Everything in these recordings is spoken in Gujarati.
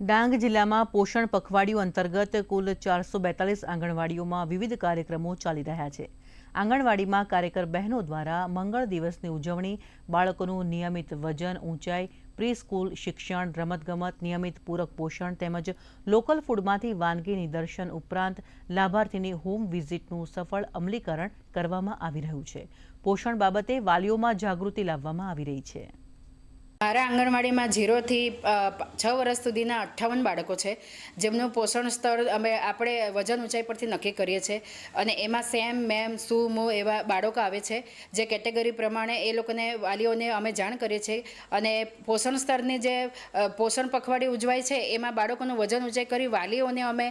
ડાંગ જિલ્લામાં પોષણ પખવાડિયું અંતર્ગત કુલ 442 આંગણવાડીઓમાં વિવિધ કાર્યક્રમો ચાલી રહ્યા છે। આંગણવાડીમાં કાર્યકર બહેનો દ્વારા મંગળ દિવસની ઉજવણી, બાળકોનું નિયમિત વજન, ઊંચાઈ, પ્રી સ્કૂલ શિક્ષણ, રમતગમત, નિયમિત પૂરક પોષણ તેમજ લોકલ ફૂડમાંથી વાનગી નિદર્શન ઉપરાંત લાભાર્થીની હોમ વિઝિટનું સફળ અમલીકરણ કરવામાં આવી રહ્યું છે। પોષણ બાબતે વાલીઓમાં જાગૃતિ લાવવામાં આવી રહી છે। મારા આંગણવાડીમાં 0 થી 6 વર્ષ સુધીના 58 બાળકો છે, જેમનું પોષણ સ્તર આપણે વજન ઊંચાઈ પરથી નક્કી કરીએ છીએ અને એમાં સેમ, મેમ, સુ, મો એવા બાળકો આવે છે, જે કેટેગરી પ્રમાણે એ લોકોને વાલીઓને અમે જાણ કરીએ છીએ અને પોષણ સ્તરની જે પોષણ પખવાડિયું ઉજવાય છે એમાં બાળકોનું વજન ઊંચાઈ કરી વાલીઓને અમે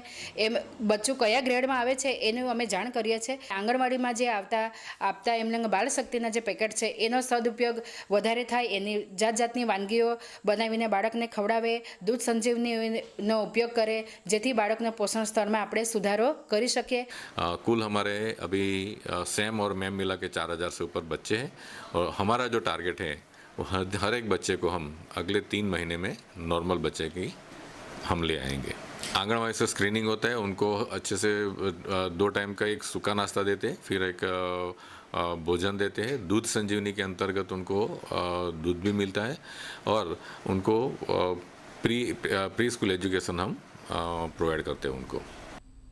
બચ્ચું કયા ગ્રેડમાં આવે છે એનું અમે જાણ કરીએ છીએ। આંગણવાડીમાં જે આપતા એમને બાળશક્તિના જે પેકેટ છે એનો સદુપયોગ વધારે થાય, એની જાતની વાનગીઓ બનાવીને બાળકને ખવડાવે, दूध संजीवनीનો ઉપયોગ કરે, જેથી બાળકના પોષણ સ્તરમાં આપણે સુધારો કરી શકીએ। कुल हमारे अभी सेम और मैम मिला के 4000 से ऊपर बच्चे हैं और हमारा जो टारगेट है वो हर एक बच्चे को हम अगले 3 महीने में नॉर्मल बच्चे की हम ले आएंगे। आंगनवाड़ी से स्क्रीनिंग होता है, उनको अच्छे से 2 टाइम का एक सूखा नाश्ता देते हैं, फिर एक भोजन देते हैं। दूध संजीवनी के अंतर्गत उनको दूध भी मिलता है और उनको प्री स्कूल एजुकेशन हम प्रोवाइड करते हैं उनको।